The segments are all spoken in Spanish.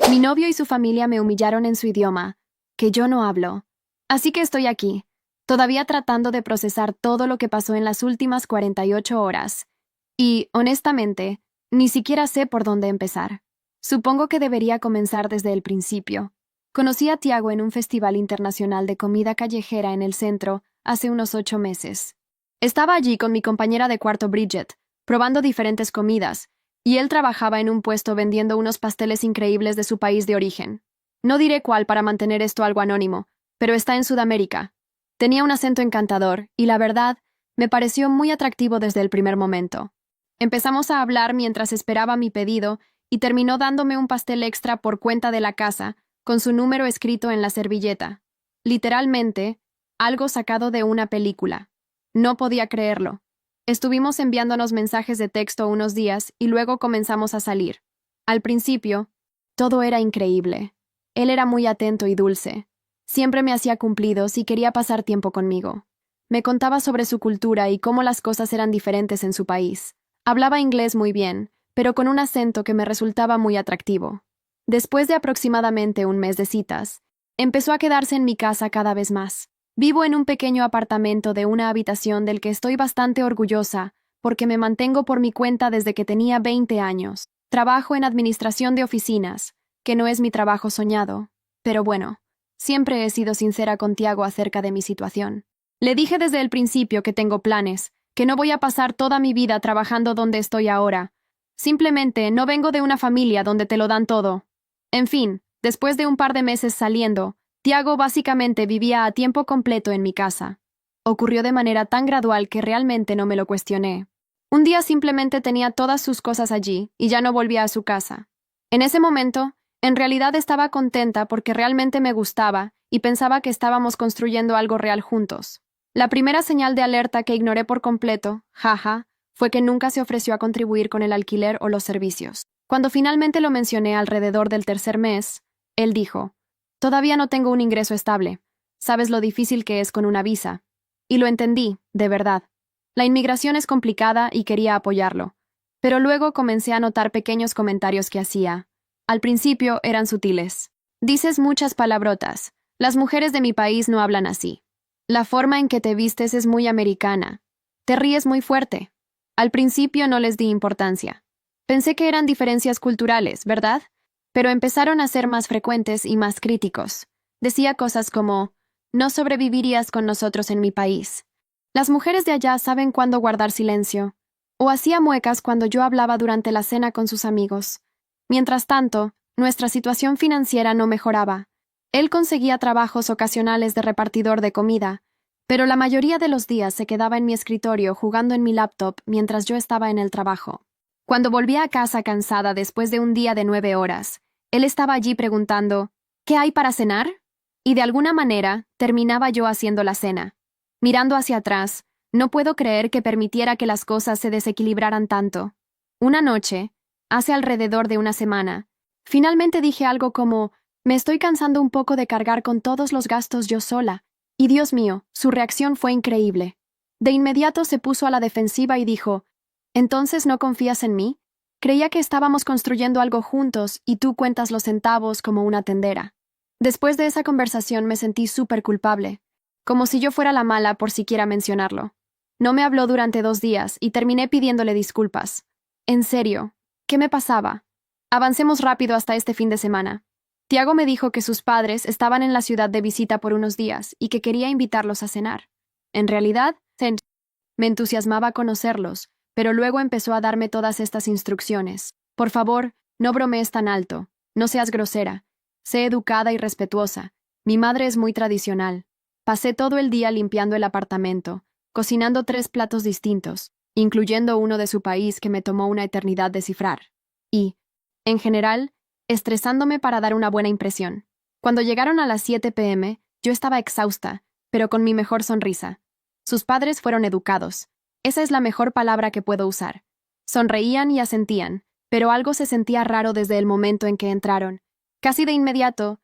Mi novio y su familia me humillaron en su idioma, que yo no hablo. Así que estoy aquí, todavía tratando de procesar todo lo que pasó en las últimas 48 horas. Y, honestamente, ni siquiera sé por dónde empezar. Supongo que debería comenzar desde el principio. Conocí a Tiago en un festival internacional de comida callejera en el centro hace unos 8 meses. Estaba allí con mi compañera de cuarto Bridget, probando diferentes comidas, y él trabajaba en un puesto vendiendo unos pasteles increíbles de su país de origen. No diré cuál para mantener esto algo anónimo, pero está en Sudamérica. Tenía un acento encantador, y la verdad, me pareció muy atractivo desde el primer momento. Empezamos a hablar mientras esperaba mi pedido, y terminó dándome un pastel extra por cuenta de la casa, con su número escrito en la servilleta. Literalmente, algo sacado de una película. No podía creerlo. Estuvimos enviándonos mensajes de texto unos días y luego comenzamos a salir. Al principio, todo era increíble. Él era muy atento y dulce. Siempre me hacía cumplidos y quería pasar tiempo conmigo. Me contaba sobre su cultura y cómo las cosas eran diferentes en su país. Hablaba inglés muy bien, pero con un acento que me resultaba muy atractivo. Después de aproximadamente un mes de citas, empezó a quedarse en mi casa cada vez más. Vivo en un pequeño apartamento de una habitación del que estoy bastante orgullosa, porque me mantengo por mi cuenta desde que tenía 20 años. Trabajo en administración de oficinas, que no es mi trabajo soñado, pero bueno, siempre he sido sincera con Tiago acerca de mi situación. Le dije desde el principio que tengo planes, que no voy a pasar toda mi vida trabajando donde estoy ahora. Simplemente no vengo de una familia donde te lo dan todo. En fin, después de un par de meses saliendo, Tiago básicamente vivía a tiempo completo en mi casa. Ocurrió de manera tan gradual que realmente no me lo cuestioné. Un día simplemente tenía todas sus cosas allí y ya no volvía a su casa. En ese momento, en realidad estaba contenta porque realmente me gustaba y pensaba que estábamos construyendo algo real juntos. La primera señal de alerta que ignoré por completo, jaja, fue que nunca se ofreció a contribuir con el alquiler o los servicios. Cuando finalmente lo mencioné alrededor del tercer mes, él dijo: «Todavía no tengo un ingreso estable. Sabes lo difícil que es con una visa». Y lo entendí, de verdad. La inmigración es complicada y quería apoyarlo. Pero luego comencé a notar pequeños comentarios que hacía. Al principio eran sutiles. «Dices muchas palabrotas. Las mujeres de mi país no hablan así. La forma en que te vistes es muy americana. Te ríes muy fuerte». Al principio no les di importancia. Pensé que eran diferencias culturales, ¿verdad? Pero empezaron a ser más frecuentes y más críticos. Decía cosas como: «No sobrevivirías con nosotros en mi país. Las mujeres de allá saben cuándo guardar silencio». O hacía muecas cuando yo hablaba durante la cena con sus amigos. Mientras tanto, nuestra situación financiera no mejoraba. Él conseguía trabajos ocasionales de repartidor de comida, pero la mayoría de los días se quedaba en mi escritorio jugando en mi laptop mientras yo estaba en el trabajo. Cuando volvía a casa cansada después de un día de 9 horas, él estaba allí preguntando: «¿Qué hay para cenar?». Y de alguna manera, terminaba yo haciendo la cena. Mirando hacia atrás, no puedo creer que permitiera que las cosas se desequilibraran tanto. Una noche, hace alrededor de una semana, finalmente dije algo como: «Me estoy cansando un poco de cargar con todos los gastos yo sola». Y Dios mío, su reacción fue increíble. De inmediato se puso a la defensiva y dijo: «¿Entonces no confías en mí? Creía que estábamos construyendo algo juntos y tú cuentas los centavos como una tendera». Después de esa conversación me sentí súper culpable, como si yo fuera la mala por siquiera mencionarlo. No me habló durante 2 días y terminé pidiéndole disculpas. En serio, ¿qué me pasaba? Avancemos rápido hasta este fin de semana. Tiago me dijo que sus padres estaban en la ciudad de visita por unos días y que quería invitarlos a cenar. En realidad, me entusiasmaba conocerlos, pero luego empezó a darme todas estas instrucciones. «Por favor, no bromees tan alto. No seas grosera. Sé educada y respetuosa. Mi madre es muy tradicional». Pasé todo el día limpiando el apartamento, cocinando 3 platos distintos, incluyendo uno de su país que me tomó una eternidad descifrar. Y, en general, estresándome para dar una buena impresión. Cuando llegaron a las 7 p.m., yo estaba exhausta, pero con mi mejor sonrisa. Sus padres fueron educados. Esa es la mejor palabra que puedo usar. Sonreían y asentían, pero algo se sentía raro desde el momento en que entraron. Casi de inmediato,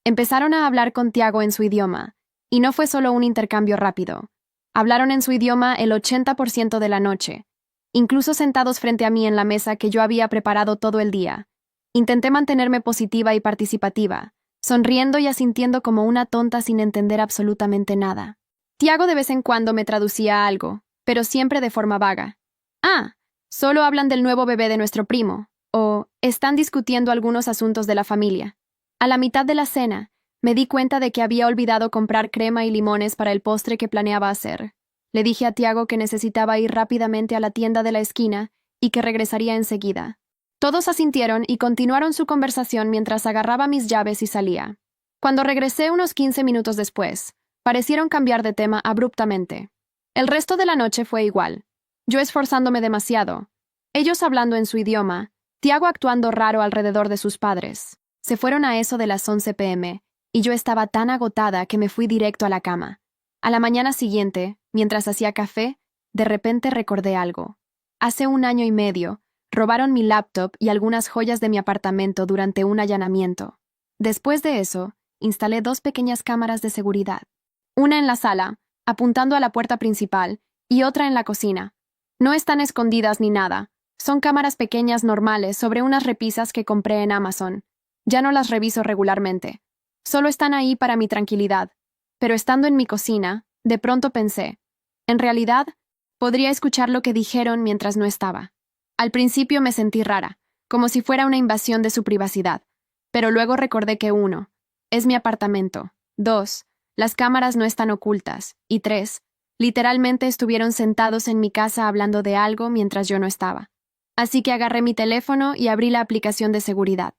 empezaron a hablar con Tiago en su idioma, y no fue solo un intercambio rápido. Hablaron en su idioma el 80% de la noche, incluso sentados frente a mí en la mesa que yo había preparado todo el día. Intenté mantenerme positiva y participativa, sonriendo y asintiendo como una tonta sin entender absolutamente nada. Tiago de vez en cuando me traducía algo, pero siempre de forma vaga. Ah, solo hablan del nuevo bebé de nuestro primo, o están discutiendo algunos asuntos de la familia. A la mitad de la cena, me di cuenta de que había olvidado comprar crema y limones para el postre que planeaba hacer. Le dije a Tiago que necesitaba ir rápidamente a la tienda de la esquina y que regresaría enseguida. Todos asintieron y continuaron su conversación mientras agarraba mis llaves y salía. Cuando regresé unos 15 minutos después, parecieron cambiar de tema abruptamente. El resto de la noche fue igual. Yo esforzándome demasiado, ellos hablando en su idioma, Tiago actuando raro alrededor de sus padres. Se fueron a eso de las 11 p.m., y yo estaba tan agotada que me fui directo a la cama. A la mañana siguiente, mientras hacía café, de repente recordé algo. Hace 1 año y medio, robaron mi laptop y algunas joyas de mi apartamento durante un allanamiento. Después de eso, instalé 2 pequeñas cámaras de seguridad. Una en la sala, apuntando a la puerta principal, y otra en la cocina. No están escondidas ni nada. Son cámaras pequeñas normales sobre unas repisas que compré en Amazon. Ya no las reviso regularmente. Solo están ahí para mi tranquilidad. Pero estando en mi cocina, de pronto pensé, en realidad, podría escuchar lo que dijeron mientras no estaba. Al principio me sentí rara, como si fuera una invasión de su privacidad. Pero luego recordé que 1, es mi apartamento. 2, las cámaras no están ocultas. Y 3, literalmente estuvieron sentados en mi casa hablando de algo mientras yo no estaba. Así que agarré mi teléfono y abrí la aplicación de seguridad.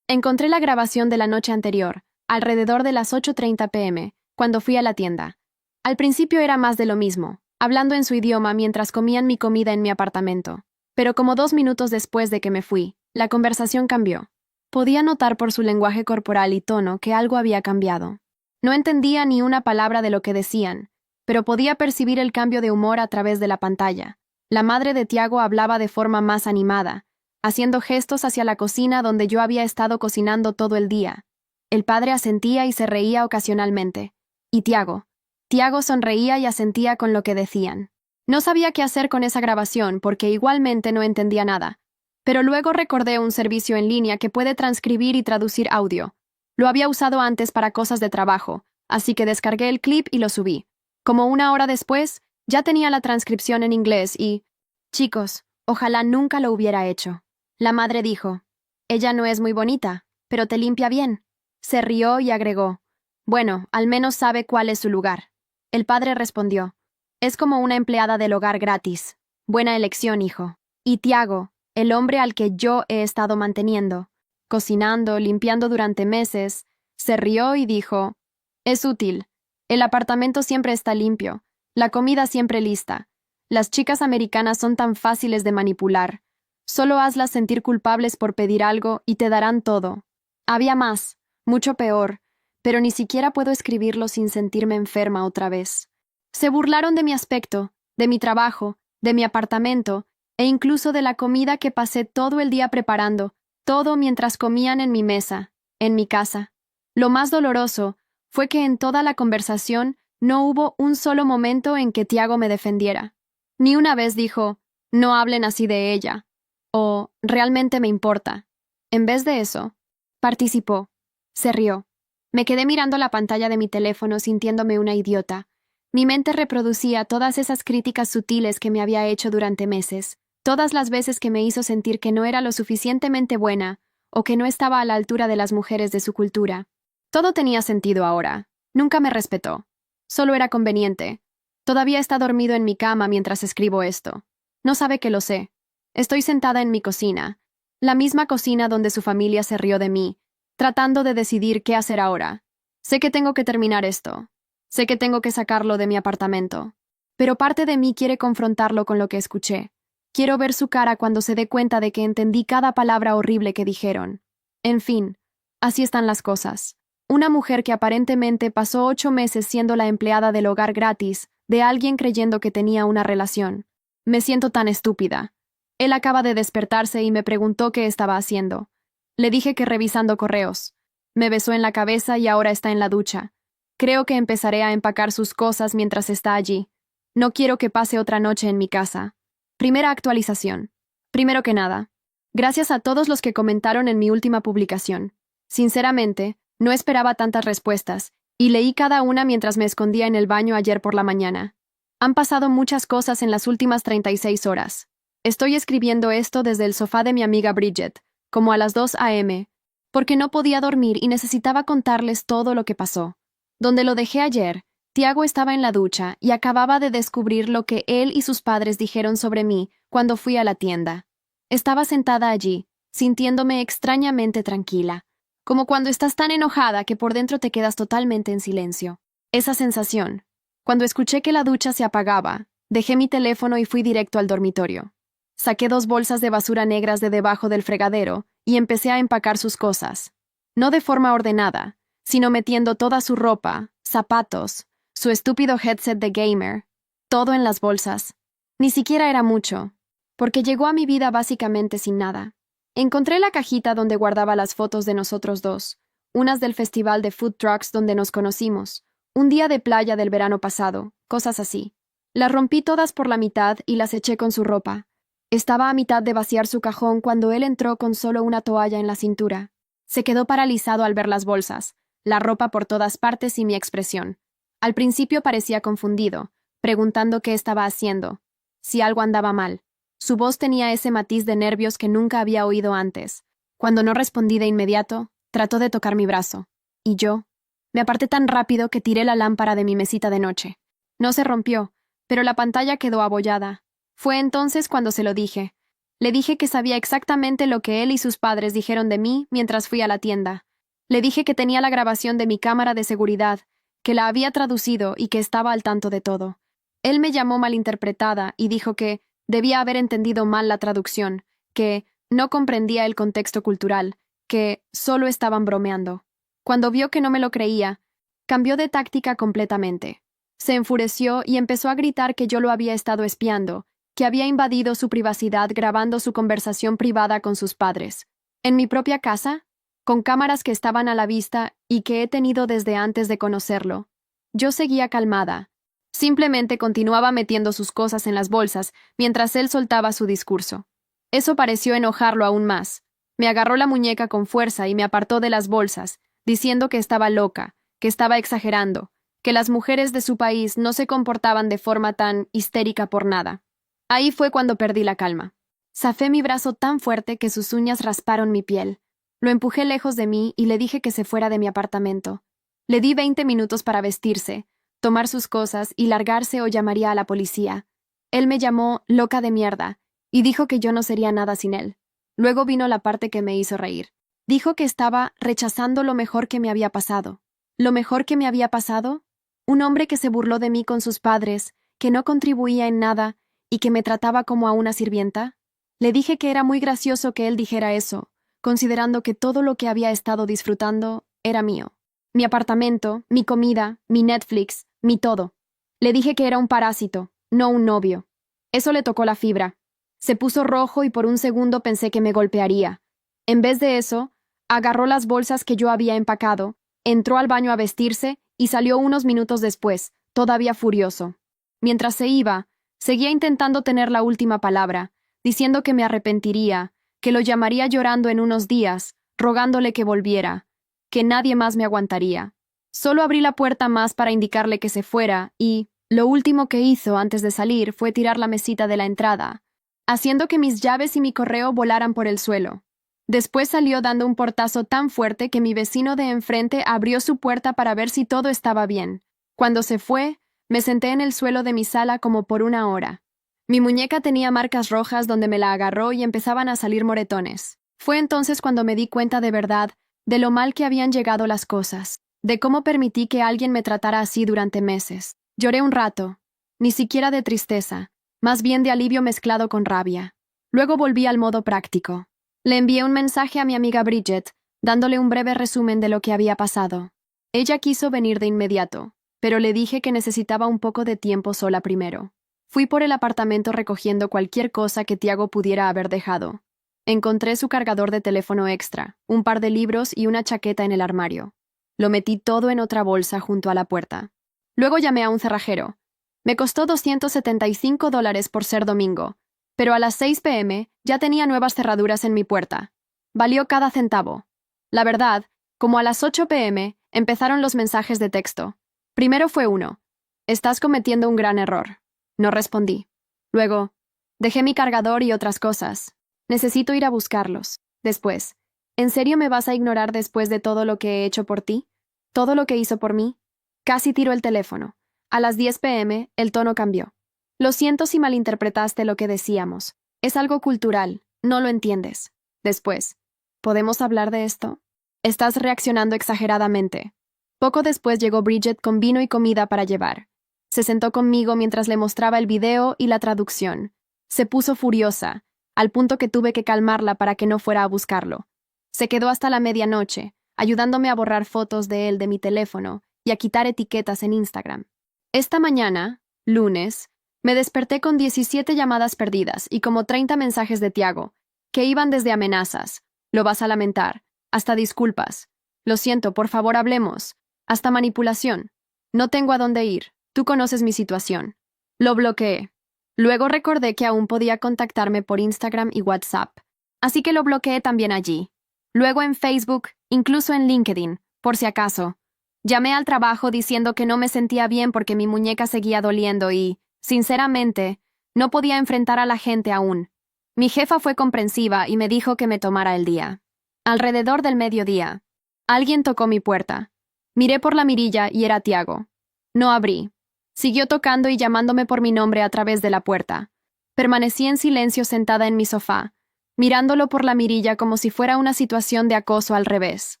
Encontré la grabación de la noche anterior, alrededor de las 8:30 p.m., cuando fui a la tienda. Al principio era más de lo mismo, hablando en su idioma mientras comían mi comida en mi apartamento. Pero como 2 minutos después de que me fui, la conversación cambió. Podía notar por su lenguaje corporal y tono que algo había cambiado. No entendía ni una palabra de lo que decían, pero podía percibir el cambio de humor a través de la pantalla. La madre de Tiago hablaba de forma más animada, haciendo gestos hacia la cocina donde yo había estado cocinando todo el día. El padre asentía y se reía ocasionalmente. Y Tiago sonreía y asentía con lo que decían. No sabía qué hacer con esa grabación porque igualmente no entendía nada. Pero luego recordé un servicio en línea que puede transcribir y traducir audio. Lo había usado antes para cosas de trabajo, así que descargué el clip y lo subí. Como 1 hora después, ya tenía la transcripción en inglés y... Chicos, ojalá nunca lo hubiera hecho. La madre dijo, ella no es muy bonita, pero te limpia bien. Se rió y agregó, bueno, al menos sabe cuál es su lugar. El padre respondió, es como una empleada del hogar gratis. Buena elección, hijo. Y Tiago, el hombre al que yo he estado manteniendo, cocinando, limpiando durante meses, se rió y dijo, es útil. El apartamento siempre está limpio, la comida siempre lista. Las chicas americanas son tan fáciles de manipular. Solo hazlas sentir culpables por pedir algo y te darán todo. Había más, mucho peor, pero ni siquiera puedo escribirlo sin sentirme enferma otra vez. Se burlaron de mi aspecto, de mi trabajo, de mi apartamento, e incluso de la comida que pasé todo el día preparando, todo mientras comían en mi mesa, en mi casa. Lo más doloroso fue que en toda la conversación no hubo un solo momento en que Tiago me defendiera. Ni una vez dijo, no hablen así de ella, o realmente me importa. En vez de eso, participó. Se rió. Me quedé mirando la pantalla de mi teléfono sintiéndome una idiota. Mi mente reproducía todas esas críticas sutiles que me había hecho durante meses, todas las veces que me hizo sentir que no era lo suficientemente buena o que no estaba a la altura de las mujeres de su cultura. Todo tenía sentido ahora. Nunca me respetó. Solo era conveniente. Todavía está dormido en mi cama mientras escribo esto. No sabe que lo sé. Estoy sentada en mi cocina, la misma cocina donde su familia se rió de mí, tratando de decidir qué hacer ahora. Sé que tengo que terminar esto. Sé que tengo que sacarlo de mi apartamento. Pero parte de mí quiere confrontarlo con lo que escuché. Quiero ver su cara cuando se dé cuenta de que entendí cada palabra horrible que dijeron. En fin, así están las cosas. Una mujer que aparentemente pasó 8 meses siendo la empleada del hogar gratis de alguien creyendo que tenía una relación. Me siento tan estúpida. Él acaba de despertarse y me preguntó qué estaba haciendo. Le dije que revisando correos. Me besó en la cabeza y ahora está en la ducha. Creo que empezaré a empacar sus cosas mientras está allí. No quiero que pase otra noche en mi casa. Primera actualización. Primero que nada, Gracias a todos los que comentaron en mi última publicación. Sinceramente, no esperaba tantas respuestas, y leí cada una mientras me escondía en el baño ayer por la mañana. Han pasado muchas cosas en las últimas 36 horas. Estoy escribiendo esto desde el sofá de mi amiga Bridget, como a las 2 a.m., porque no podía dormir y necesitaba contarles todo lo que pasó. Donde lo dejé ayer, Tiago estaba en la ducha y acababa de descubrir lo que él y sus padres dijeron sobre mí cuando fui a la tienda. Estaba sentada allí, sintiéndome extrañamente tranquila, como cuando estás tan enojada que por dentro te quedas totalmente en silencio. Esa sensación. Cuando escuché que la ducha se apagaba, dejé mi teléfono y fui directo al dormitorio. Saqué 2 bolsas de basura negras de debajo del fregadero y empecé a empacar sus cosas. No de forma ordenada, sino metiendo toda su ropa, zapatos, su estúpido headset de gamer, todo en las bolsas. Ni siquiera era mucho, porque llegó a mi vida básicamente sin nada. Encontré la cajita donde guardaba las fotos de nosotros dos, unas del festival de food trucks donde nos conocimos, un día de playa del verano pasado, cosas así. Las rompí todas por la mitad y las eché con su ropa. Estaba a mitad de vaciar su cajón cuando él entró con solo una toalla en la cintura. Se quedó paralizado al ver las bolsas, la ropa por todas partes y mi expresión. Al principio parecía confundido, preguntando qué estaba haciendo, si algo andaba mal. Su voz tenía ese matiz de nervios que nunca había oído antes. Cuando no respondí de inmediato, trató de tocar mi brazo. Y yo me aparté tan rápido que tiré la lámpara de mi mesita de noche. No se rompió, pero la pantalla quedó abollada. Fue entonces cuando se lo dije. Le dije que sabía exactamente lo que él y sus padres dijeron de mí mientras fui a la tienda. Le dije que tenía la grabación de mi cámara de seguridad, que la había traducido y que estaba al tanto de todo. Él me llamó malinterpretada y dijo que debía haber entendido mal la traducción, que no comprendía el contexto cultural, que solo estaban bromeando. Cuando vio que no me lo creía, cambió de táctica completamente. Se enfureció y empezó a gritar que yo lo había estado espiando, que había invadido su privacidad grabando su conversación privada con sus padres. ¿En mi propia casa? Con cámaras que estaban a la vista y que he tenido desde antes de conocerlo. Yo seguía calmada. Simplemente continuaba metiendo sus cosas en las bolsas mientras él soltaba su discurso. Eso pareció enojarlo aún más. Me agarró la muñeca con fuerza y me apartó de las bolsas, diciendo que estaba loca, que estaba exagerando, que las mujeres de su país no se comportaban de forma tan histérica por nada. Ahí fue cuando perdí la calma. Zafé mi brazo tan fuerte que sus uñas rasparon mi piel. Lo empujé lejos de mí y le dije que se fuera de mi apartamento. Le di 20 minutos para vestirse, tomar sus cosas y largarse o llamaría a la policía. Él me llamó loca de mierda y dijo que yo no sería nada sin él. Luego vino la parte que me hizo reír. Dijo que estaba rechazando lo mejor que me había pasado. ¿Lo mejor que me había pasado? Un hombre que se burló de mí con sus padres, que no contribuía en nada y que me trataba como a una sirvienta. Le dije que era muy gracioso que él dijera eso, considerando que todo lo que había estado disfrutando era mío. Mi apartamento, mi comida, mi Netflix, mi todo. Le dije que era un parásito, no un novio. Eso le tocó la fibra. Se puso rojo y por un segundo pensé que me golpearía. En vez de eso, agarró las bolsas que yo había empacado, entró al baño a vestirse y salió unos minutos después, todavía furioso. Mientras se iba, seguía intentando tener la última palabra, diciendo que me arrepentiría, que lo llamaría llorando en unos días, rogándole que volviera, que nadie más me aguantaría. Solo abrí la puerta más para indicarle que se fuera y, lo último que hizo antes de salir fue tirar la mesita de la entrada, haciendo que mis llaves y mi correo volaran por el suelo. Después salió dando un portazo tan fuerte que mi vecino de enfrente abrió su puerta para ver si todo estaba bien. Cuando se fue, me senté en el suelo de mi sala como por una hora. Mi muñeca tenía marcas rojas donde me la agarró y empezaban a salir moretones. Fue entonces cuando me di cuenta de verdad de lo mal que habían llegado las cosas, de cómo permití que alguien me tratara así durante meses. Lloré un rato, ni siquiera de tristeza, más bien de alivio mezclado con rabia. Luego volví al modo práctico. Le envié un mensaje a mi amiga Bridget, dándole un breve resumen de lo que había pasado. Ella quiso venir de inmediato, pero le dije que necesitaba un poco de tiempo sola primero. Fui por el apartamento recogiendo cualquier cosa que Tiago pudiera haber dejado. Encontré su cargador de teléfono extra, un par de libros y una chaqueta en el armario. Lo metí todo en otra bolsa junto a la puerta. Luego llamé a un cerrajero. Me costó $275 por ser domingo, pero a las 6 p.m. ya tenía nuevas cerraduras en mi puerta. Valió cada centavo. La verdad, como a las 8 p.m. empezaron los mensajes de texto. Primero fue uno: estás cometiendo un gran error. No respondí. Luego, dejé mi cargador y otras cosas. Necesito ir a buscarlos. Después, ¿en serio me vas a ignorar después de todo lo que he hecho por ti? ¿Todo lo que hizo por mí? Casi tiro el teléfono. A las 10 p.m. el tono cambió. Lo siento si malinterpretaste lo que decíamos. Es algo cultural, no lo entiendes. Después, ¿podemos hablar de esto? Estás reaccionando exageradamente. Poco después llegó Bridget con vino y comida para llevar. Se sentó conmigo mientras le mostraba el video y la traducción. Se puso furiosa, al punto que tuve que calmarla para que no fuera a buscarlo. Se quedó hasta la medianoche, ayudándome a borrar fotos de él de mi teléfono y a quitar etiquetas en Instagram. Esta mañana, lunes, me desperté con 17 llamadas perdidas y como 30 mensajes de Tiago, que iban desde amenazas, lo vas a lamentar, hasta disculpas, lo siento, por favor hablemos, hasta manipulación. No tengo a dónde ir, tú conoces mi situación. Lo bloqueé. Luego recordé que aún podía contactarme por Instagram y WhatsApp, así que lo bloqueé también allí. Luego en Facebook, incluso en LinkedIn, por si acaso. Llamé al trabajo diciendo que no me sentía bien porque mi muñeca seguía doliendo y, sinceramente, no podía enfrentar a la gente aún. Mi jefa fue comprensiva y me dijo que me tomara el día. Alrededor del mediodía, alguien tocó mi puerta. Miré por la mirilla y era Tiago. No abrí. Siguió tocando y llamándome por mi nombre a través de la puerta. Permanecí en silencio sentada en mi sofá, mirándolo por la mirilla como si fuera una situación de acoso al revés.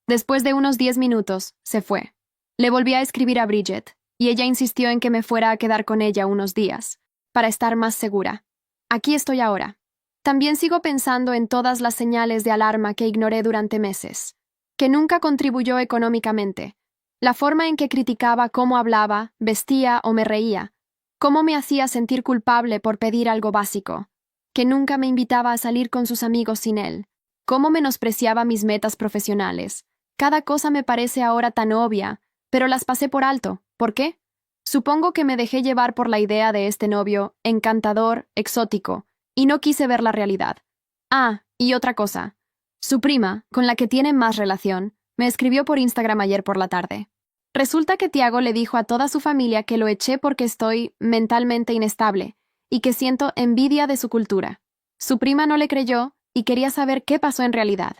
Después de unos 10 minutos, se fue. Le volví a escribir a Bridget, y ella insistió en que me fuera a quedar con ella unos días, para estar más segura. Aquí estoy ahora. También sigo pensando en todas las señales de alarma que ignoré durante meses, que nunca contribuyó económicamente, la forma en que criticaba cómo hablaba, vestía o me reía, cómo me hacía sentir culpable por pedir algo básico, que nunca me invitaba a salir con sus amigos sin él, cómo menospreciaba mis metas profesionales. Cada cosa me parece ahora tan obvia, pero las pasé por alto. ¿Por qué? Supongo que me dejé llevar por la idea de este novio, encantador, exótico, y no quise ver la realidad. Ah, y otra cosa. Su prima, con la que tiene más relación, me escribió por Instagram ayer por la tarde. Resulta que Tiago le dijo a toda su familia que lo eché porque estoy mentalmente inestable y que siento envidia de su cultura. Su prima no le creyó y quería saber qué pasó en realidad.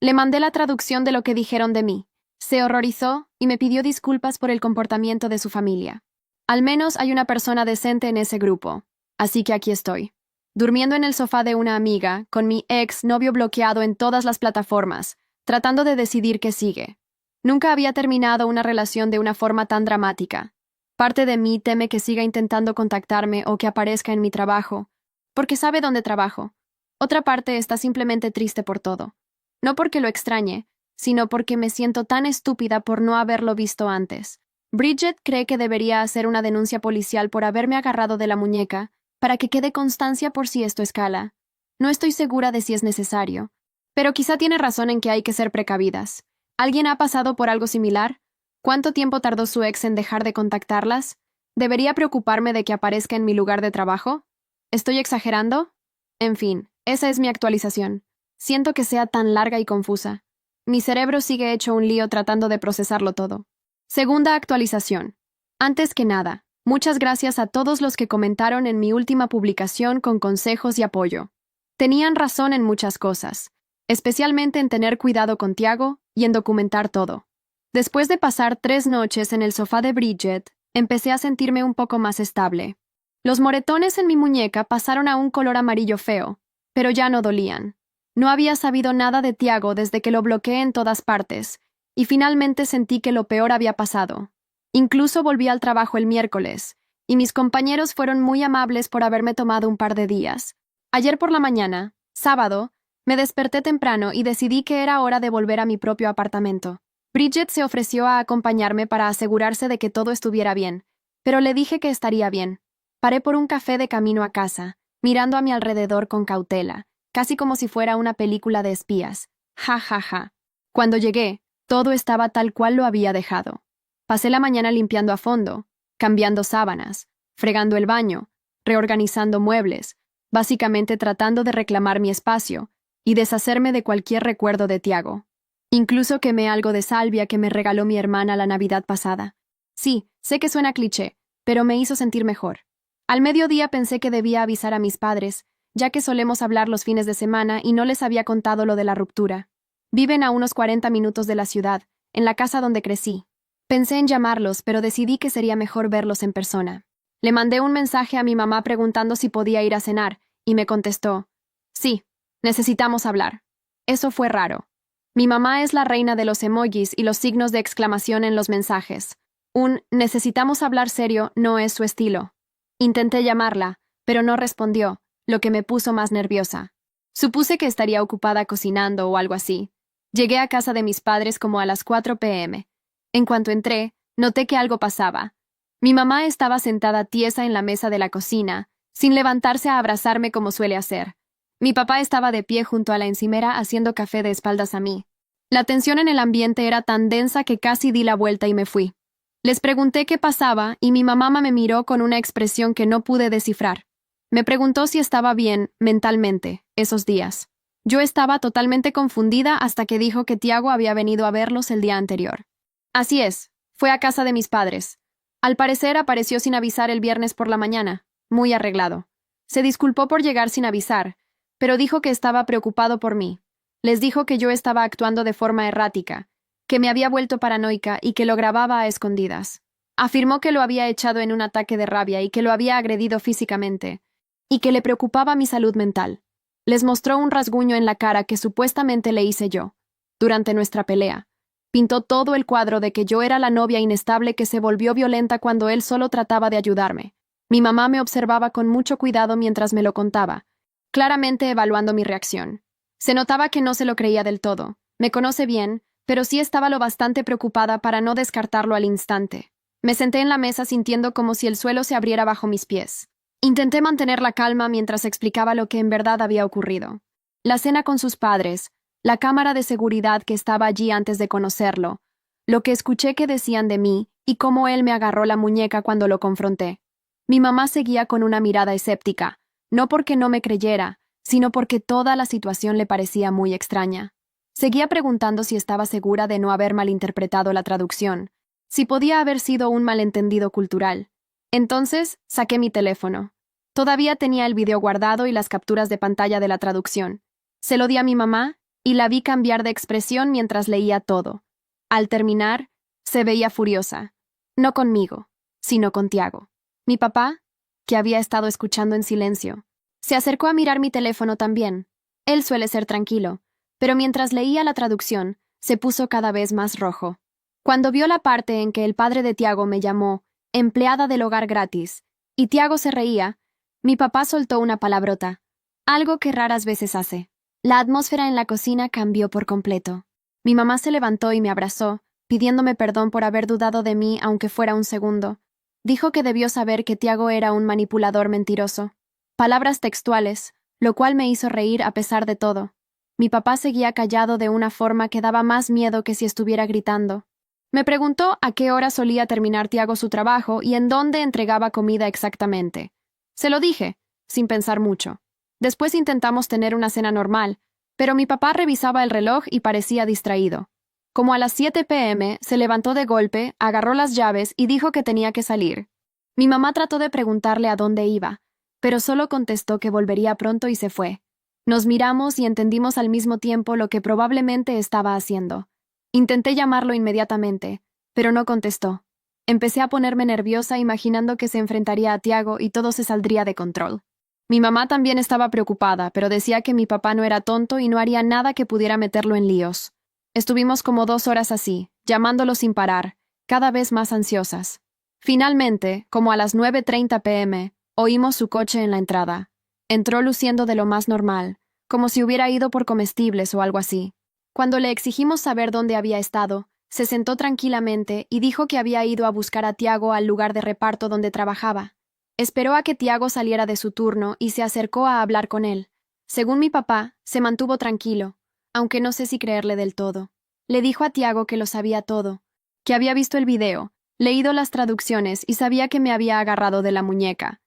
Le mandé la traducción de lo que dijeron de mí. Se horrorizó y me pidió disculpas por el comportamiento de su familia. Al menos hay una persona decente en ese grupo, así que aquí estoy, durmiendo en el sofá de una amiga, con mi ex novio bloqueado en todas las plataformas, tratando de decidir qué sigue. Nunca había terminado una relación de una forma tan dramática. Parte de mí teme que siga intentando contactarme o que aparezca en mi trabajo, porque sabe dónde trabajo. Otra parte está simplemente triste por todo. No porque lo extrañe, sino porque me siento tan estúpida por no haberlo visto antes. Bridget cree que debería hacer una denuncia policial por haberme agarrado de la muñeca, para que quede constancia por si esto escala. No estoy segura de si es necesario, pero quizá tiene razón en que hay que ser precavidas. ¿Alguien ha pasado por algo similar? ¿Cuánto tiempo tardó su ex en dejar de contactarlas? ¿Debería preocuparme de que aparezca en mi lugar de trabajo? ¿Estoy exagerando? En fin, esa es mi actualización. Siento que sea tan larga y confusa. Mi cerebro sigue hecho un lío tratando de procesarlo todo. Segunda actualización. Antes que nada, muchas gracias a todos los que comentaron en mi última publicación con consejos y apoyo. Tenían razón en muchas cosas, especialmente en tener cuidado con Tiago y en documentar todo. Después de pasar 3 noches en el sofá de Bridget, empecé a sentirme un poco más estable. Los moretones en mi muñeca pasaron a un color amarillo feo, pero ya no dolían. No había sabido nada de Tiago desde que lo bloqueé en todas partes, y finalmente sentí que lo peor había pasado. Incluso volví al trabajo el miércoles, y mis compañeros fueron muy amables por haberme tomado un par de días. Ayer por la mañana, sábado, me desperté temprano y decidí que era hora de volver a mi propio apartamento. Bridget se ofreció a acompañarme para asegurarse de que todo estuviera bien, pero le dije que estaría bien. Paré por un café de camino a casa, mirando a mi alrededor con cautela, casi como si fuera una película de espías. Ja, ja, ja. Cuando llegué, todo estaba tal cual lo había dejado. Pasé la mañana limpiando a fondo, cambiando sábanas, fregando el baño, reorganizando muebles, básicamente tratando de reclamar mi espacio y deshacerme de cualquier recuerdo de Tiago. Incluso quemé algo de salvia que me regaló mi hermana la Navidad pasada. Sí, sé que suena cliché, pero me hizo sentir mejor. Al mediodía pensé que debía avisar a mis padres, ya que solemos hablar los fines de semana y no les había contado lo de la ruptura. Viven a unos 40 minutos de la ciudad, en la casa donde crecí. Pensé en llamarlos, pero decidí que sería mejor verlos en persona. Le mandé un mensaje a mi mamá preguntando si podía ir a cenar, y me contestó: sí, necesitamos hablar. Eso fue raro. Mi mamá es la reina de los emojis y los signos de exclamación en los mensajes. Un necesitamos hablar serio no es su estilo. Intenté llamarla, pero no respondió, lo que me puso más nerviosa. Supuse que estaría ocupada cocinando o algo así. Llegué a casa de mis padres como a las 4 p.m. En cuanto entré, noté que algo pasaba. Mi mamá estaba sentada tiesa en la mesa de la cocina, sin levantarse a abrazarme como suele hacer. Mi papá estaba de pie junto a la encimera haciendo café de espaldas a mí. La tensión en el ambiente era tan densa que casi di la vuelta y me fui. Les pregunté qué pasaba y mi mamá me miró con una expresión que no pude descifrar. Me preguntó si estaba bien, mentalmente, esos días. Yo estaba totalmente confundida hasta que dijo que Tiago había venido a verlos el día anterior. Así es, fue a casa de mis padres. Al parecer apareció sin avisar el viernes por la mañana, muy arreglado. Se disculpó por llegar sin avisar, pero dijo que estaba preocupado por mí. Les dijo que yo estaba actuando de forma errática, que me había vuelto paranoica y que lo grababa a escondidas. Afirmó que lo había echado en un ataque de rabia y que lo había agredido físicamente, y que le preocupaba mi salud mental. Les mostró un rasguño en la cara que supuestamente le hice yo, durante nuestra pelea. Pintó todo el cuadro de que yo era la novia inestable que se volvió violenta cuando él solo trataba de ayudarme. Mi mamá me observaba con mucho cuidado mientras me lo contaba, claramente evaluando mi reacción. Se notaba que no se lo creía del todo. Me conoce bien, pero sí estaba lo bastante preocupada para no descartarlo al instante. Me senté en la mesa sintiendo como si el suelo se abriera bajo mis pies. Intenté mantener la calma mientras explicaba lo que en verdad había ocurrido. La cena con sus padres, la cámara de seguridad que estaba allí antes de conocerlo, lo que escuché que decían de mí y cómo él me agarró la muñeca cuando lo confronté. Mi mamá seguía con una mirada escéptica, no porque no me creyera, sino porque toda la situación le parecía muy extraña. Seguía preguntando si estaba segura de no haber malinterpretado la traducción, si podía haber sido un malentendido cultural. Entonces, saqué mi teléfono. Todavía tenía el video guardado y las capturas de pantalla de la traducción. Se lo di a mi mamá y la vi cambiar de expresión mientras leía todo. Al terminar, se veía furiosa. No conmigo, sino con Tiago. Mi papá, que había estado escuchando en silencio, se acercó a mirar mi teléfono también. Él suele ser tranquilo, pero mientras leía la traducción, se puso cada vez más rojo. Cuando vio la parte en que el padre de Tiago me llamó empleada del hogar gratis, y Tiago se reía, mi papá soltó una palabrota, algo que raras veces hace. La atmósfera en la cocina cambió por completo. Mi mamá se levantó y me abrazó, pidiéndome perdón por haber dudado de mí aunque fuera un segundo. Dijo que debió saber que Tiago era un manipulador mentiroso. Palabras textuales, lo cual me hizo reír a pesar de todo. Mi papá seguía callado de una forma que daba más miedo que si estuviera gritando. Me preguntó a qué hora solía terminar Tiago su trabajo y en dónde entregaba comida exactamente. Se lo dije, sin pensar mucho. Después intentamos tener una cena normal, pero mi papá revisaba el reloj y parecía distraído. Como a las 7 p.m., se levantó de golpe, agarró las llaves y dijo que tenía que salir. Mi mamá trató de preguntarle a dónde iba, pero solo contestó que volvería pronto y se fue. Nos miramos y entendimos al mismo tiempo lo que probablemente estaba haciendo. Intenté llamarlo inmediatamente, pero no contestó. Empecé a ponerme nerviosa imaginando que se enfrentaría a Tiago y todo se saldría de control. Mi mamá también estaba preocupada, pero decía que mi papá no era tonto y no haría nada que pudiera meterlo en líos. Estuvimos como 2 horas así, llamándolo sin parar, cada vez más ansiosas. Finalmente, como a las 9:30 p.m., oímos su coche en la entrada. Entró luciendo de lo más normal, como si hubiera ido por comestibles o algo así. Cuando le exigimos saber dónde había estado, se sentó tranquilamente y dijo que había ido a buscar a Tiago al lugar de reparto donde trabajaba. Esperó a que Tiago saliera de su turno y se acercó a hablar con él. Según mi papá, se mantuvo tranquilo, aunque no sé si creerle del todo. Le dijo a Tiago que lo sabía todo, que había visto el video, leído las traducciones y sabía que me había agarrado de la muñeca.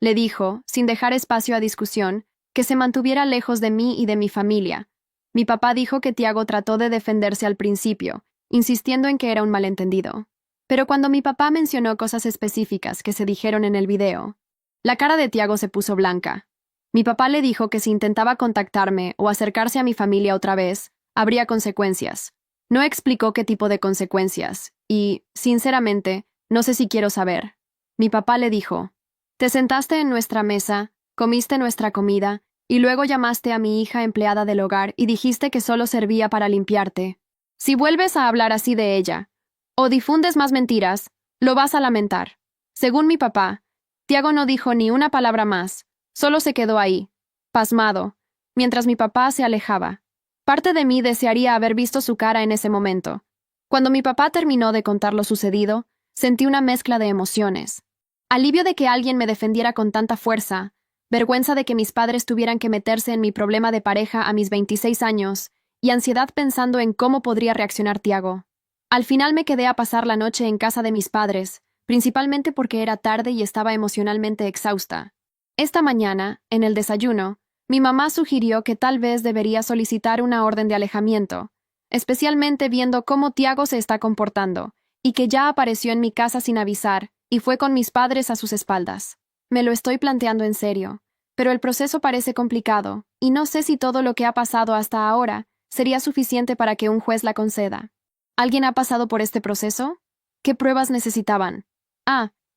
le dijo, sin dejar espacio a discusión, que se mantuviera lejos de mí y de mi familia. Mi papá dijo que Tiago trató de defenderse al principio, insistiendo en que era un malentendido. Pero cuando mi papá mencionó cosas específicas que se dijeron en el video, la cara de Tiago se puso blanca. Mi papá le dijo que si intentaba contactarme o acercarse a mi familia otra vez, habría consecuencias. No explicó qué tipo de consecuencias, y, sinceramente, no sé si quiero saber. Mi papá le dijo: «Te sentaste en nuestra mesa, comiste nuestra comida, y luego llamaste a mi hija empleada del hogar y dijiste que solo servía para limpiarte. Si vuelves a hablar así de ella, o difundes más mentiras, lo vas a lamentar». Según mi papá, Tiago no dijo ni una palabra más, solo se quedó ahí, pasmado, mientras mi papá se alejaba. Parte de mí desearía haber visto su cara en ese momento. Cuando mi papá terminó de contar lo sucedido, sentí una mezcla de emociones. Alivio de que alguien me defendiera con tanta fuerza, vergüenza de que mis padres tuvieran que meterse en mi problema de pareja a mis 26 años, y ansiedad pensando en cómo podría reaccionar Tiago. Al final me quedé a pasar la noche en casa de mis padres, principalmente porque era tarde y estaba emocionalmente exhausta. Esta mañana, en el desayuno, mi mamá sugirió que tal vez debería solicitar una orden de alejamiento, especialmente viendo cómo Tiago se está comportando, y que ya apareció en mi casa sin avisar, y fue con mis padres a sus espaldas. Me lo estoy planteando en serio, pero el proceso parece complicado, y no sé si todo lo que ha pasado hasta ahora sería suficiente para que un juez la conceda. ¿Alguien ha pasado por este proceso? ¿Qué pruebas necesitaban?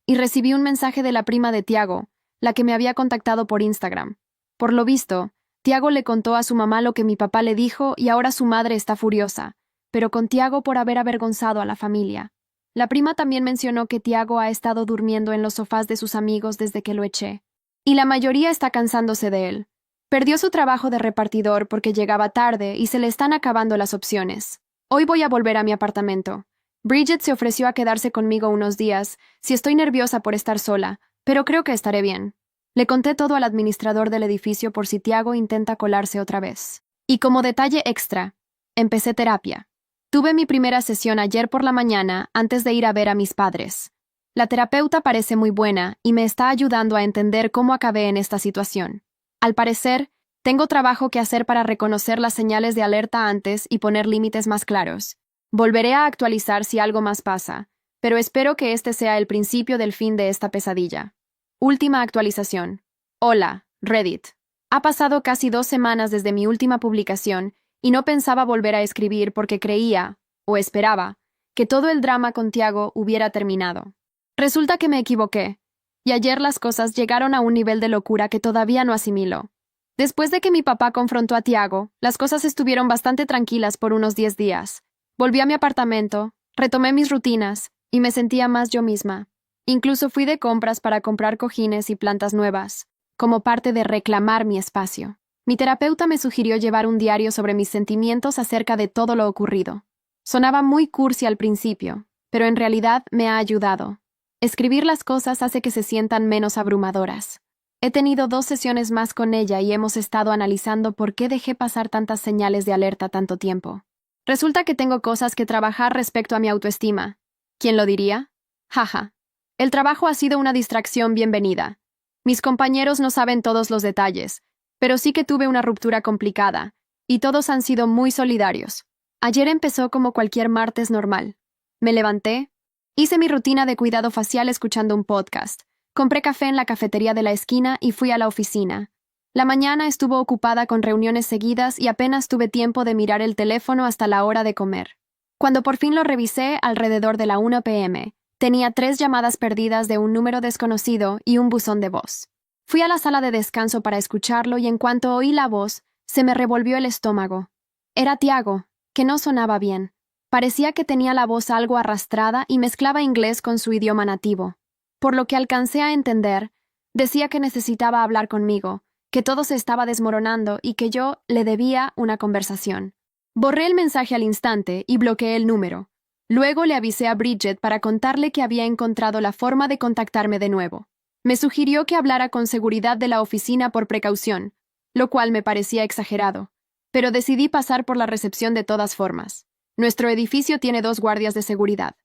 Y recibí un mensaje de la prima de Tiago, la que me había contactado por Instagram. Por lo visto, Tiago le contó a su mamá lo que mi papá le dijo y ahora su madre está furiosa, pero con Tiago por haber avergonzado a la familia. La prima también mencionó que Tiago ha estado durmiendo en los sofás de sus amigos desde que lo eché. Y la mayoría está cansándose de él. Perdió su trabajo de repartidor porque llegaba tarde y se le están acabando las opciones. Hoy voy a volver a mi apartamento. Bridget se ofreció a quedarse conmigo unos días, si estoy nerviosa por estar sola, pero creo que estaré bien. Le conté todo al administrador del edificio por si Tiago intenta colarse otra vez. Y como detalle extra, empecé terapia. Tuve mi primera sesión ayer por la mañana antes de ir a ver a mis padres. La terapeuta parece muy buena y me está ayudando a entender cómo acabé en esta situación. Al parecer, tengo trabajo que hacer para reconocer las señales de alerta antes y poner límites más claros. Volveré a actualizar si algo más pasa, pero espero que este sea el principio del fin de esta pesadilla. Última actualización. Hola, Reddit. Ha pasado casi 2 semanas desde mi última publicación y no pensaba volver a escribir porque creía, o esperaba, que todo el drama con Tiago hubiera terminado. Resulta que me equivoqué, y ayer las cosas llegaron a un nivel de locura que todavía no asimilo. Después de que mi papá confrontó a Tiago, las cosas estuvieron bastante tranquilas por unos 10 días. Volví a mi apartamento, retomé mis rutinas, y me sentía más yo misma. Incluso fui de compras para comprar cojines y plantas nuevas, como parte de reclamar mi espacio. Mi terapeuta me sugirió llevar un diario sobre mis sentimientos acerca de todo lo ocurrido. Sonaba muy cursi al principio, pero en realidad me ha ayudado. Escribir las cosas hace que se sientan menos abrumadoras. He tenido 2 sesiones más con ella y hemos estado analizando por qué dejé pasar tantas señales de alerta tanto tiempo. Resulta que tengo cosas que trabajar respecto a mi autoestima. ¿Quién lo diría? Jaja. El trabajo ha sido una distracción bienvenida. Mis compañeros no saben todos los detalles, pero sí que tuve una ruptura complicada, y todos han sido muy solidarios. Ayer empezó como cualquier martes normal. Me levanté, hice mi rutina de cuidado facial escuchando un podcast, compré café en la cafetería de la esquina y fui a la oficina. La mañana estuvo ocupada con reuniones seguidas y apenas tuve tiempo de mirar el teléfono hasta la hora de comer. Cuando por fin lo revisé, alrededor de la 1 p.m., tenía 3 llamadas perdidas de un número desconocido y un buzón de voz. Fui a la sala de descanso para escucharlo y en cuanto oí la voz, se me revolvió el estómago. Era Tiago, que no sonaba bien. Parecía que tenía la voz algo arrastrada y mezclaba inglés con su idioma nativo. Por lo que alcancé a entender, decía que necesitaba hablar conmigo, que todo se estaba desmoronando y que yo le debía una conversación. Borré el mensaje al instante y bloqueé el número. Luego le avisé a Bridget para contarle que había encontrado la forma de contactarme de nuevo. Me sugirió que hablara con seguridad de la oficina por precaución, lo cual me parecía exagerado, pero decidí pasar por la recepción de todas formas. Nuestro edificio tiene 2 guardias de seguridad.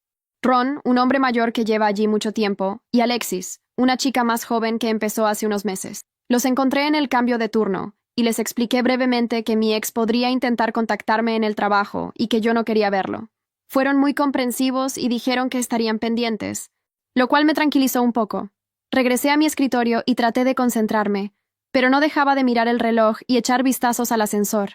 Ron, un hombre mayor que lleva allí mucho tiempo, y Alexis, una chica más joven que empezó hace unos meses. Los encontré en el cambio de turno, y les expliqué brevemente que mi ex podría intentar contactarme en el trabajo y que yo no quería verlo. Fueron muy comprensivos y dijeron que estarían pendientes, lo cual me tranquilizó un poco. Regresé a mi escritorio y traté de concentrarme, pero no dejaba de mirar el reloj y echar vistazos al ascensor.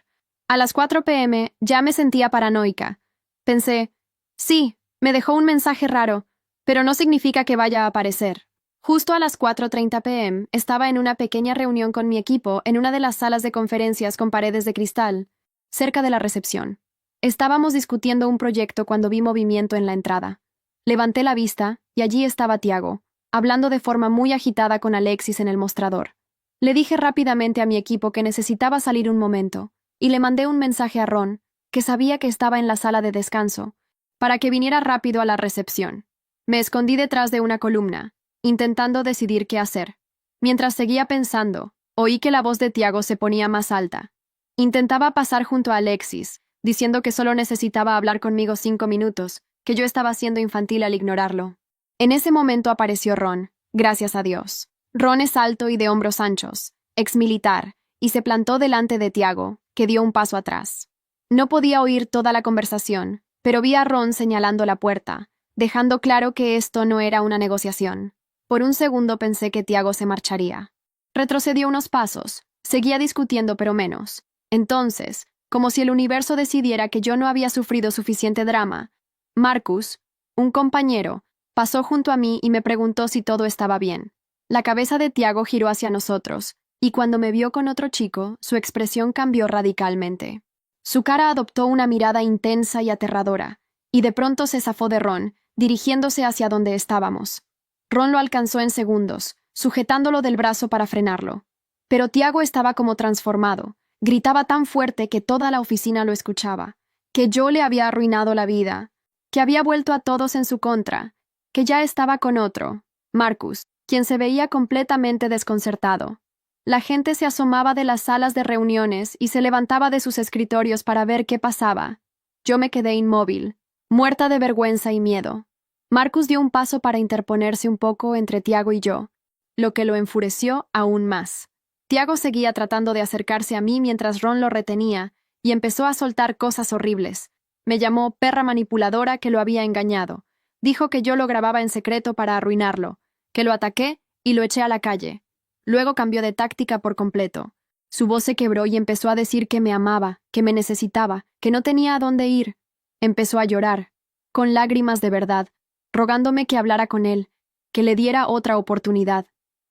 A las 4 p.m. ya me sentía paranoica. Pensé, sí, me dejó un mensaje raro, pero no significa que vaya a aparecer. Justo a las 4:30 p.m. estaba en una pequeña reunión con mi equipo en una de las salas de conferencias con paredes de cristal, cerca de la recepción. Estábamos discutiendo un proyecto cuando vi movimiento en la entrada. Levanté la vista y allí estaba Tiago, hablando de forma muy agitada con Alexis en el mostrador. Le dije rápidamente a mi equipo que necesitaba salir un momento, y le mandé un mensaje a Ron, que sabía que estaba en la sala de descanso, para que viniera rápido a la recepción. Me escondí detrás de una columna, intentando decidir qué hacer. Mientras seguía pensando, oí que la voz de Tiago se ponía más alta. Intentaba pasar junto a Alexis, diciendo que solo necesitaba hablar conmigo 5 minutos, que yo estaba siendo infantil al ignorarlo. En ese momento apareció Ron, gracias a Dios. Ron es alto y de hombros anchos, exmilitar, y se plantó delante de Tiago, que dio un paso atrás. No podía oír toda la conversación, pero vi a Ron señalando la puerta, dejando claro que esto no era una negociación. Por un segundo pensé que Tiago se marcharía. Retrocedió unos pasos, seguía discutiendo pero menos. Entonces, como si el universo decidiera que yo no había sufrido suficiente drama, Marcus, un compañero, pasó junto a mí y me preguntó si todo estaba bien. La cabeza de Tiago giró hacia nosotros, y cuando me vio con otro chico, su expresión cambió radicalmente. Su cara adoptó una mirada intensa y aterradora, y de pronto se zafó de Ron, dirigiéndose hacia donde estábamos. Ron lo alcanzó en segundos, sujetándolo del brazo para frenarlo. Pero Tiago estaba como transformado, gritaba tan fuerte que toda la oficina lo escuchaba, que yo le había arruinado la vida, que había vuelto a todos en su contra, que ya estaba con otro, Marcus, quien se veía completamente desconcertado. La gente se asomaba de las salas de reuniones y se levantaba de sus escritorios para ver qué pasaba. Yo me quedé inmóvil, muerta de vergüenza y miedo. Marcus dio un paso para interponerse un poco entre Tiago y yo, lo que lo enfureció aún más. Tiago seguía tratando de acercarse a mí mientras Ron lo retenía y empezó a soltar cosas horribles. Me llamó perra manipuladora que lo había engañado. Dijo que yo lo grababa en secreto para arruinarlo, que lo ataqué y lo eché a la calle. Luego cambió de táctica por completo. Su voz se quebró y empezó a decir que me amaba, que me necesitaba, que no tenía a dónde ir. Empezó a llorar, con lágrimas de verdad, rogándome que hablara con él, que le diera otra oportunidad.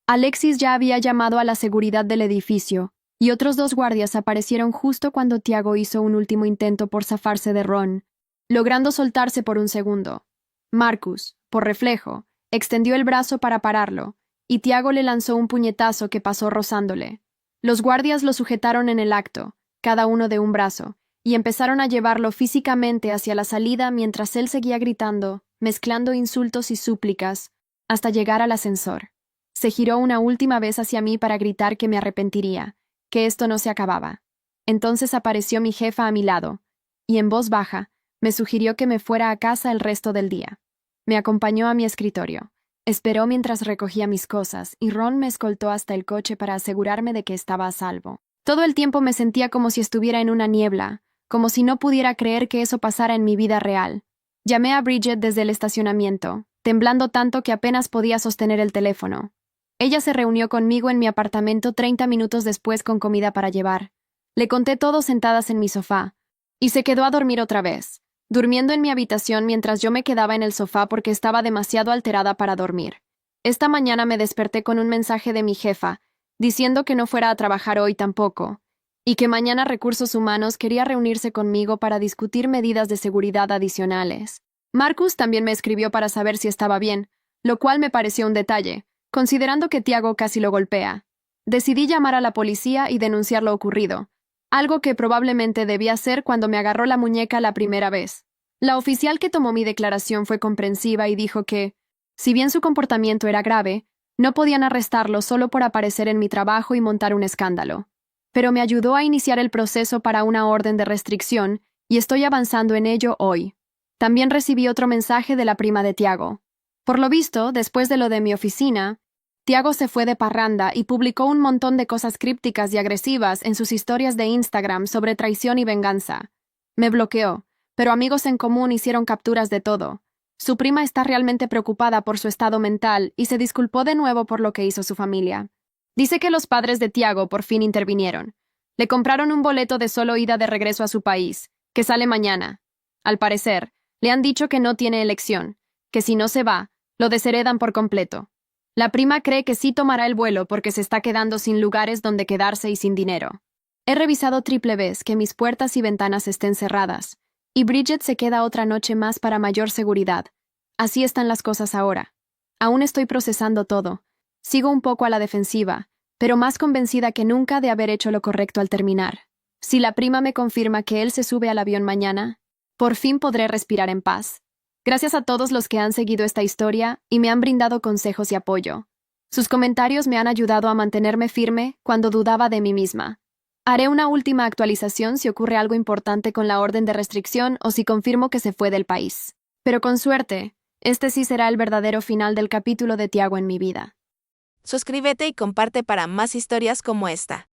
Alexis ya había llamado a la seguridad del edificio, y otros 2 guardias aparecieron justo cuando Tiago hizo un último intento por zafarse de Ron, logrando soltarse por un segundo. Marcus, por reflejo, extendió el brazo para pararlo, y Tiago le lanzó un puñetazo que pasó rozándole. Los guardias lo sujetaron en el acto, cada uno de un brazo, y empezaron a llevarlo físicamente hacia la salida mientras él seguía gritando, mezclando insultos y súplicas, hasta llegar al ascensor. Se giró una última vez hacia mí para gritar que me arrepentiría, que esto no se acababa. Entonces apareció mi jefa a mi lado, y en voz baja, me sugirió que me fuera a casa el resto del día. Me acompañó a mi escritorio. Esperó mientras recogía mis cosas, y Ron me escoltó hasta el coche para asegurarme de que estaba a salvo. Todo el tiempo me sentía como si estuviera en una niebla, como si no pudiera creer que eso pasara en mi vida real. Llamé a Bridget desde el estacionamiento, temblando tanto que apenas podía sostener el teléfono. Ella se reunió conmigo en mi apartamento 30 minutos después con comida para llevar. Le conté todo sentadas en mi sofá, y se quedó a dormir otra vez, durmiendo en mi habitación mientras yo me quedaba en el sofá porque estaba demasiado alterada para dormir. Esta mañana me desperté con un mensaje de mi jefa, diciendo que no fuera a trabajar hoy tampoco, y que mañana Recursos Humanos quería reunirse conmigo para discutir medidas de seguridad adicionales. Marcus también me escribió para saber si estaba bien, lo cual me pareció un detalle, considerando que Tiago casi lo golpea. Decidí llamar a la policía y denunciar lo ocurrido, algo que probablemente debía hacer cuando me agarró la muñeca la primera vez. La oficial que tomó mi declaración fue comprensiva y dijo que, si bien su comportamiento era grave, no podían arrestarlo solo por aparecer en mi trabajo y montar un escándalo. Pero me ayudó a iniciar el proceso para una orden de restricción y estoy avanzando en ello hoy. También recibí otro mensaje de la prima de Tiago. Por lo visto, después de lo de mi oficina, Tiago se fue de parranda y publicó un montón de cosas crípticas y agresivas en sus historias de Instagram sobre traición y venganza. Me bloqueó, pero amigos en común hicieron capturas de todo. Su prima está realmente preocupada por su estado mental y se disculpó de nuevo por lo que hizo su familia. Dice que los padres de Tiago por fin intervinieron. Le compraron un boleto de solo ida de regreso a su país, que sale mañana. Al parecer, le han dicho que no tiene elección, que si no se va, lo desheredan por completo. La prima cree que sí tomará el vuelo porque se está quedando sin lugares donde quedarse y sin dinero. He revisado triple vez que mis puertas y ventanas estén cerradas, y Bridget se queda otra noche más para mayor seguridad. Así están las cosas ahora. Aún estoy procesando todo. Sigo un poco a la defensiva, pero más convencida que nunca de haber hecho lo correcto al terminar. Si la prima me confirma que él se sube al avión mañana, por fin podré respirar en paz. Gracias a todos los que han seguido esta historia y me han brindado consejos y apoyo. Sus comentarios me han ayudado a mantenerme firme cuando dudaba de mí misma. Haré una última actualización si ocurre algo importante con la orden de restricción o si confirmo que se fue del país. Pero con suerte, este sí será el verdadero final del capítulo de Tiago en mi vida. Suscríbete y comparte para más historias como esta.